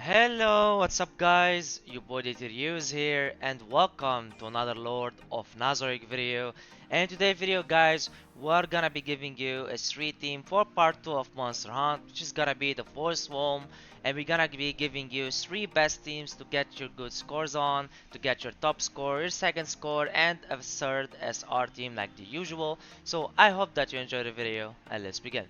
Hello, what's up guys? Your boy Reviews here and welcome to another Lord of Nazarick video. And today video guys, we're gonna be giving you a 3 team for part 2 of Monster Hunt, which is gonna be the Force Swarm, and we're gonna be giving you 3 best teams to get your good scores on, to get your top score, your second score, and a third SR team like the usual. So I hope that you enjoy the video and let's begin.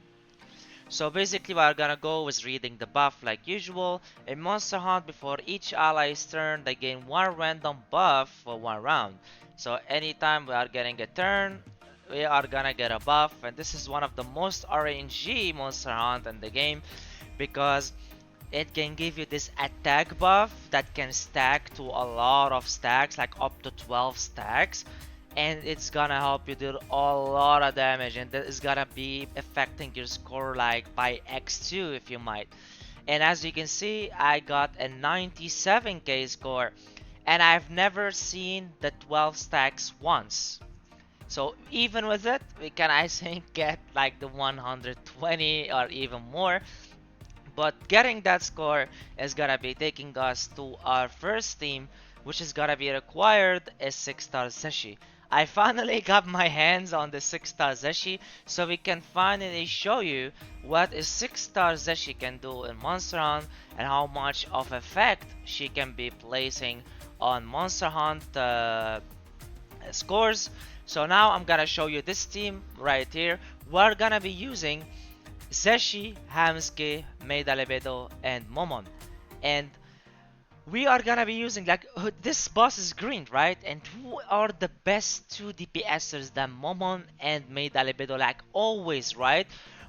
So basically we are gonna go with reading the buff like usual. In Monster Hunt, before each ally's turn, they gain one random buff for one round. So anytime we are getting a turn, we are gonna get a buff, and this is one of the most RNG Monster Hunt in the game because it can give you this attack buff that can stack to a lot of stacks, like up to 12 stacks, and it's gonna help you do a lot of damage, and that is gonna be affecting your score like by x2 if you might. And as you can see, I got a 97k score, and I've never seen the 12 stacks once. So even with it, we can I think get like the 120 or even more. But getting that score is gonna be taking us to our first team, which is gonna be required is 6-star Zeshi. I finally got my hands on the 6-star Zeshi, so we can finally show you what a 6-star Zeshi can do in Monster Hunt and how much of effect she can be placing on Monster Hunt scores. So now I'm gonna show you this team right here. We're gonna be using Zeshi, Hamsuke, Maida Lebedo, and Momon. And we are gonna be using like this boss is green, right? And who are the best two DPSers than Momon and Maida Lebedo, like always, right?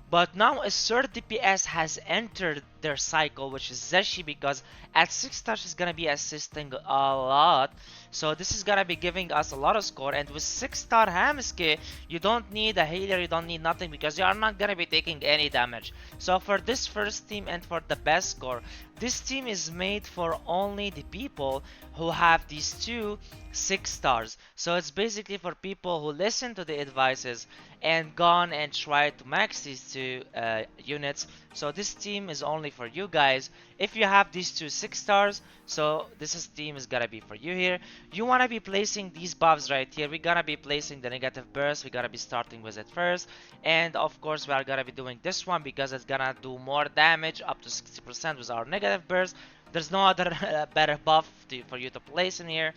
But now a third DPS has entered their cycle, which is Zeshi, because at 6 stars she's gonna be assisting a lot. So this is gonna be giving us a lot of score. And with 6-star Hamsuke, you don't need a healer, you don't need nothing, because you are not gonna be taking any damage. So for this first team and for the best score, this team is made for only the people who have these two 6 stars. So it's basically for people who listen to the advices and gone and try to max these two units. So this team is only for you guys if you have these two 6 stars. So team is gonna be for you here. You wanna be placing these buffs right here. We're gonna be placing the negative burst. We're gonna be starting with it first, and of course we are gonna be doing this one because it's gonna do more damage, up to 60% with our negative burst. There's no other better buff for you to place in here.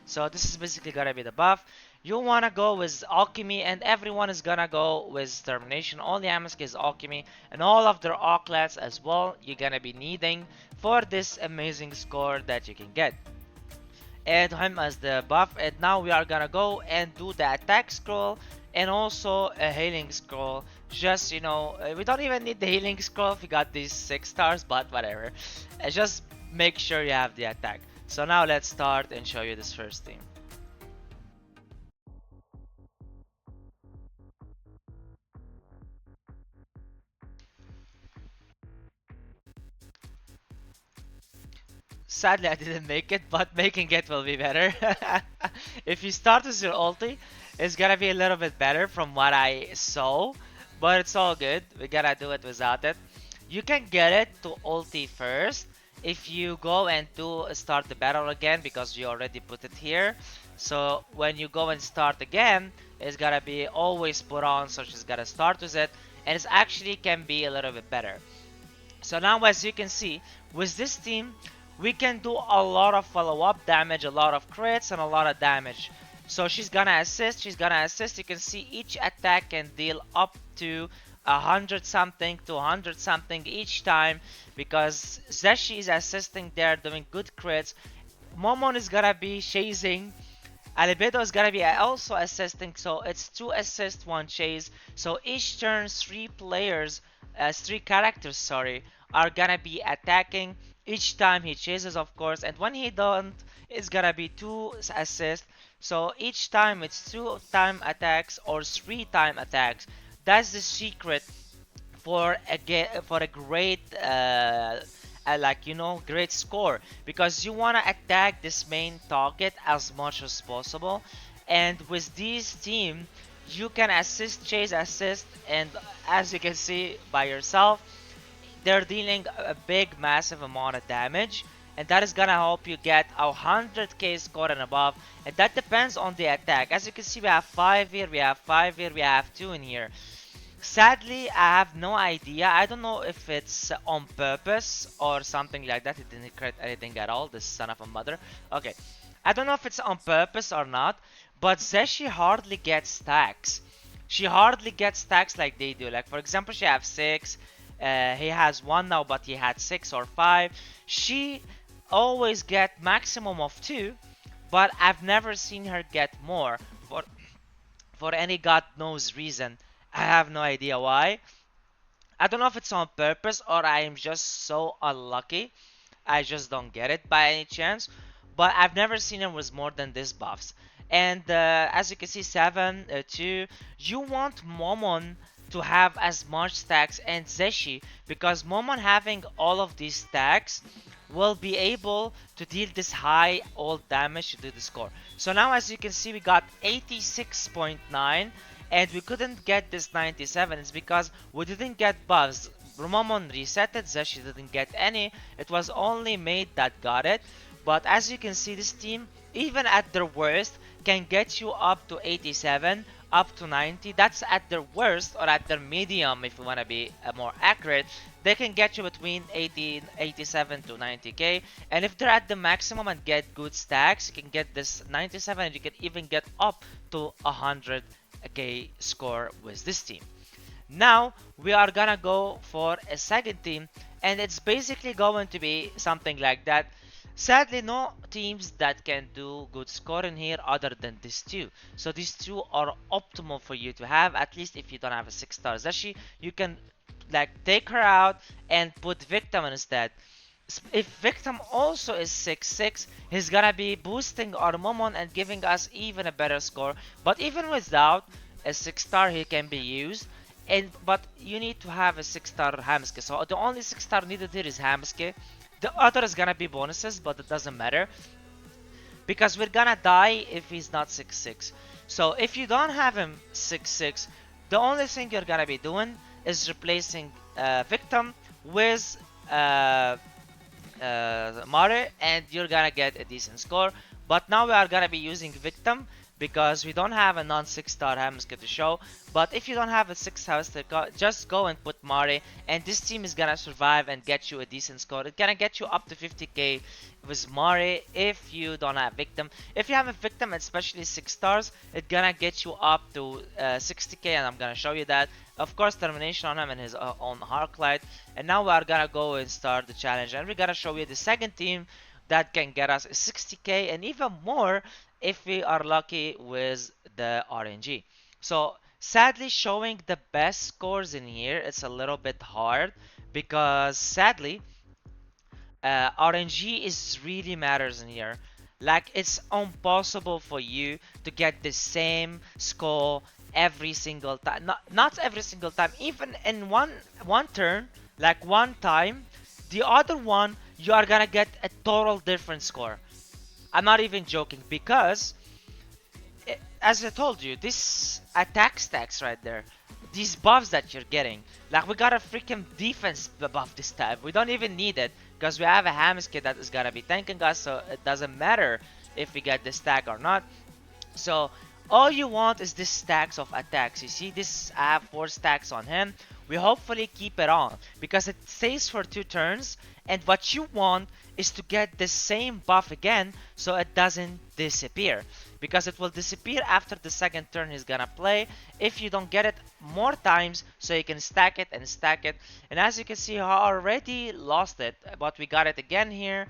So this is basically gonna be the buff. You wanna go with alchemy, and everyone is gonna go with termination. Only Amask is alchemy, and all of their auclats as well. You're gonna be needing for this amazing score that you can get. Add him as the buff, and now we are gonna go and do the attack scroll and also a healing scroll. Just we don't even need the healing scroll if we got these 6 stars, but whatever. Just make sure you have the attack. So now let's start and show you this first team. Sadly, I didn't make it, but making it will be better. If you start with your ulti, it's gonna be a little bit better from what I saw, but it's all good. We gotta do it without it. You can get it to ulti first if you go and do start the battle again, because you already put it here. So when you go and start again, it's gonna be always put on, so she's gotta start with it, and it actually can be a little bit better. So now as you can see, with this team, we can do a lot of follow-up damage, a lot of crits, and a lot of damage. So she's gonna assist, you can see each attack can deal up to 100 something to 100 something each time, because Zeshi is assisting there, doing good crits. Momon is gonna be chasing, Alibedo is gonna be also assisting, so it's 2 assist, 1 chase. So each turn 3 players, 3 characters, sorry, are gonna be attacking each time he chases, of course, and when he don't, it's gonna be 2 assists. So each time it's 2 time attacks or 3 time attacks. That's the secret for a great great score, because you want to attack this main target as much as possible. And with this team, you can assist, chase, assist, and as you can see by yourself, they're dealing a big massive amount of damage, and that is gonna help you get a 100k score and above, and that depends on the attack. As you can see, we have 5 here, we have 5 here, we have 2 in here. Sadly, I have no idea. I don't know if it's on purpose or something like that. It didn't create anything at all, this son of a mother. Okay, I don't know if it's on purpose or not, but Zeshi hardly gets stacks. She hardly gets stacks like they do. Like, for example, she has 6. He has 1 now, but he had 6 or 5. She always get maximum of 2, but I've never seen her get more for any god knows reason. I have no idea why. I don't know if it's on purpose or I am just so unlucky. I just don't get it by any chance. But I've never seen him with more than this buffs. And as you can see, 7, 2, you want Momon to have as much stacks and Zeshi, because Momon having all of these stacks will be able to deal this high ult damage to do the score. So now as you can see, we got 86.9 and we couldn't get this 97. It's because we didn't get buffs. Momon resetted, Zeshi didn't get any. It was only Maid that got it. But as you can see, this team, even at their worst, can get you up to 87, up to 90. That's at their worst, or at their medium if you want to be more accurate. They can get you between 80, 87 to 90k. And if they're at the maximum and get good stacks, you can get this 97 and you can even get up to 100k score with this team. Now we are gonna go for a second team, and it's basically going to be something like that. Sadly, no teams that can do good scoring here other than these two. So these two are optimal for you to have. At least if you don't have a 6-star Zashi, you can like take her out and put Victim instead. If Victim also is 6-6, he's gonna be boosting our Momon and giving us even a better score. But even without a 6-star, he can be used. But you need to have a 6-star Hamske. So the only 6-star needed here is Hamske. The other is gonna be bonuses, but it doesn't matter because we're gonna die if he's not 6-6. So if you don't have him 6-6, the only thing you're gonna be doing is replacing Victim with Mare, and you're gonna get a decent score. But now we are gonna be using Victim because we don't have a non 6-star Hamska to show. But if you don't have a 6-star, just go and put Mari, and this team is gonna survive and get you a decent score. It's gonna get you up to 50k with Mari if you don't have Victim. If you have a Victim, especially 6 stars, it's gonna get you up to 60k, and I'm gonna show you that. Of course, termination on him and his own Harklight. And now we are gonna go and start the challenge, and we're gonna show you the second team that can get us 60k and even more if we are lucky with the RNG. So sadly, showing the best scores in here, it's a little bit hard because sadly, RNG is really matters in here. Like, it's impossible for you to get the same score every single time. Not every single time. Even in one turn, like one time, the other one you are gonna get a total different score. I'm not even joking because as I told you, this attack stacks right there, these buffs that you're getting, like we got a freaking defense buff this time. We don't even need it because we have a Hamskid that is gonna be tanking us, so it doesn't matter if we get the stack or not. So all you want is this stacks of attacks. You see this, I have 4 stacks on him. We hopefully keep it on because it stays for 2 turns, and what you want is to get the same buff again so it doesn't disappear, because it will disappear after the second turn he's gonna play if you don't get it more times, so you can stack it and stack it. And as you can see, I already lost it, but we got it again here.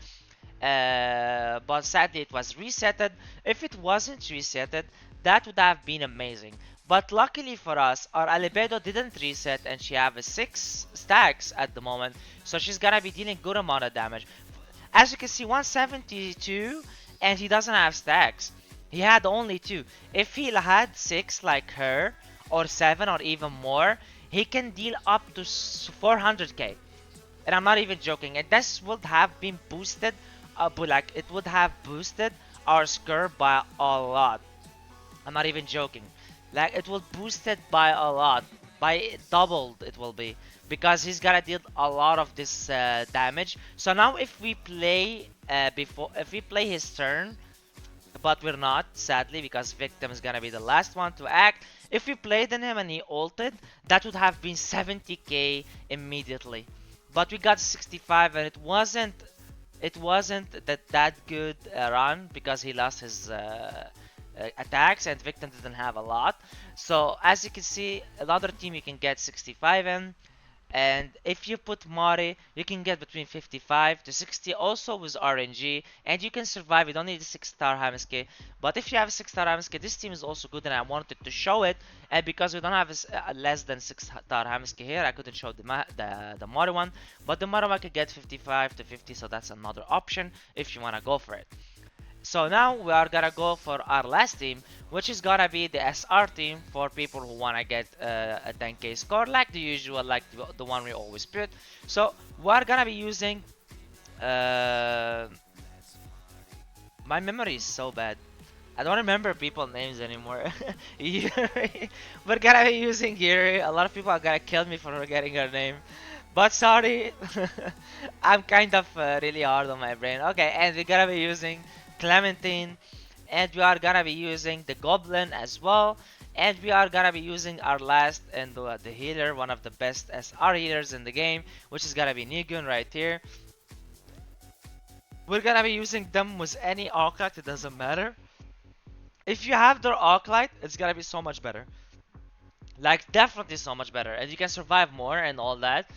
But sadly it was resetted. If it wasn't resetted, that would have been amazing. But luckily for us, our Albedo didn't reset and she have a 6 stacks at the moment, so she's gonna be dealing good amount of damage. As you can see, 172, and he doesn't have stacks. He had only 2. If he had 6 like her, or 7 or even more, he can deal up to 400k. And I'm not even joking. And this would have been boosted, but like it would have boosted our score by a lot. I'm not even joking. Like it will boost it by a lot, by doubled it will be. because he's gonna deal a lot of this damage. So now if we play if we play his turn, but we're not, sadly, because Victim is gonna be the last one to act. If we played on him and he ulted, that would have been 70k immediately. But we got 65, and it wasn't that good run because he lost his attacks and Victim didn't have a lot. So as you can see, another team you can get 65 in. And if you put Mari, you can get between 55 to 60 also with RNG, and you can survive. You don't need a 6-star Hamaske, but if you have a 6-star Hamaske, this team is also good, and I wanted to show it. And because we don't have a less than 6-star Hamaske here, I couldn't show the Mari one, but the Mari one can get 55 to 50, so that's another option if you want to go for it. So now we are gonna go for our last team, which is gonna be the SR team for people who wanna get a 10k score, like the usual, like the one we always put. So we're gonna be using. Uh, my memory is so bad. I don't remember people names anymore. Yuri. We're gonna be using Yuri. A lot of people are gonna kill me for forgetting her name. But sorry, I'm kind of really hard on my brain. Okay, and we're gonna be using Clementine, and we are gonna be using the Goblin as well, and we are gonna be using our last and the healer, one of the best SR healers in the game, which is gonna be Nigun right here. We're gonna be using them with any Arclight, it doesn't matter. If you have their Arclight, it's gonna be so much better. Like, definitely so much better, and you can survive more and all that.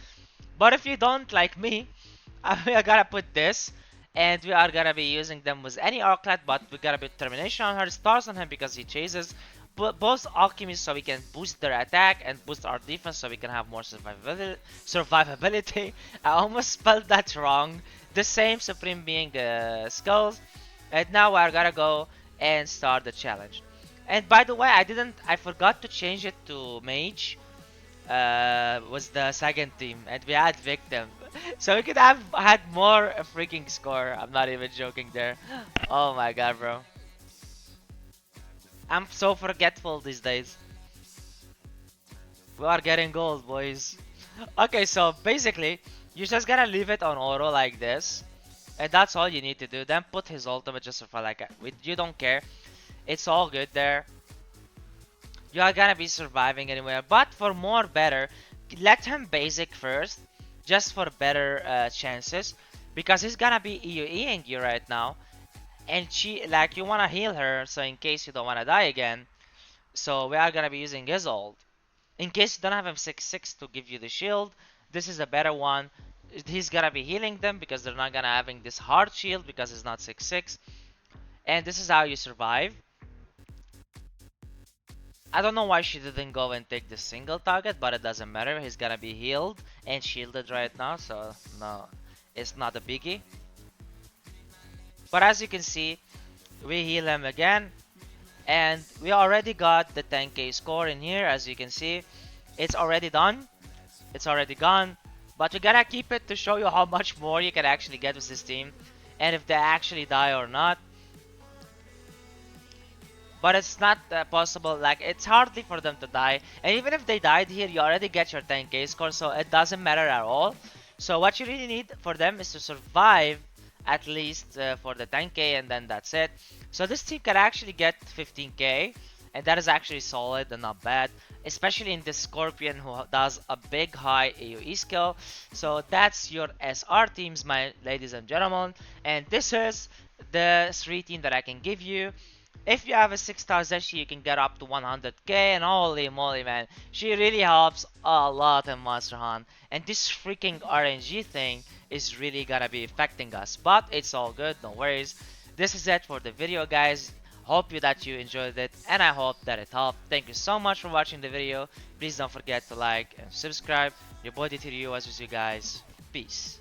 But if you don't, like me, we are gonna put this, and we are gonna be using them with any Arclight, but we gotta put Termination on her, Stars on him because he chases. Both Alchemy so we can boost their attack and boost our defense so we can have more survivability. I almost spelled that wrong. The same Supreme being the skulls. And now we are gonna go and start the challenge. And by the way, I forgot to change it to Mage. Was the second team, and we had Victim. So we could have had more freaking score. I'm not even joking there. Oh my god, bro. I'm so forgetful these days. We are getting gold, boys. Okay, so basically, you just gotta leave it on auto like this. And that's all you need to do. Then put his ultimate just for like, you don't care. It's all good there. You are gonna be surviving anywhere. But for more better, let him basic first. Just for better chances. Because he's gonna be EUEing you right now. And like, you wanna heal her, so in case you don't wanna die again. So we are gonna be using his ult. In case you don't have him 6-6 to give you the shield, this is a better one. He's gonna be healing them because they're not gonna having this hard shield because it's not 6-6. And this is how you survive. I don't know why she didn't go and take the single target, but it doesn't matter. He's gonna be healed and shielded right now, so no, it's not a biggie. But as you can see, we heal him again, and we already got the 10k score in here. As you can see, it's already done. It's already gone. But we gotta keep it to show you how much more you can actually get with this team, and if they actually die or not. But it's not possible, like, it's hardly for them to die, and even if they died here, you already get your 10k score, so it doesn't matter at all. So what you really need for them is to survive at least for the 10k, and then that's it. So this team can actually get 15k, and that is actually solid and not bad, especially in this Scorpion who does a big high AoE skill. So that's your SR teams, my ladies and gentlemen, and this is the 3 team that I can give you. If you have a 6-star Zeshi, you can get up to 100k, and holy moly, man, she really helps a lot in Monster Hunt. And this freaking RNG thing is really gonna be affecting us, but it's all good, no worries. This is it for the video, guys. Hope that you enjoyed it, and I hope that it helped. Thank you so much for watching the video. Please don't forget to like and subscribe. Your boy DTRU was with you guys. Peace.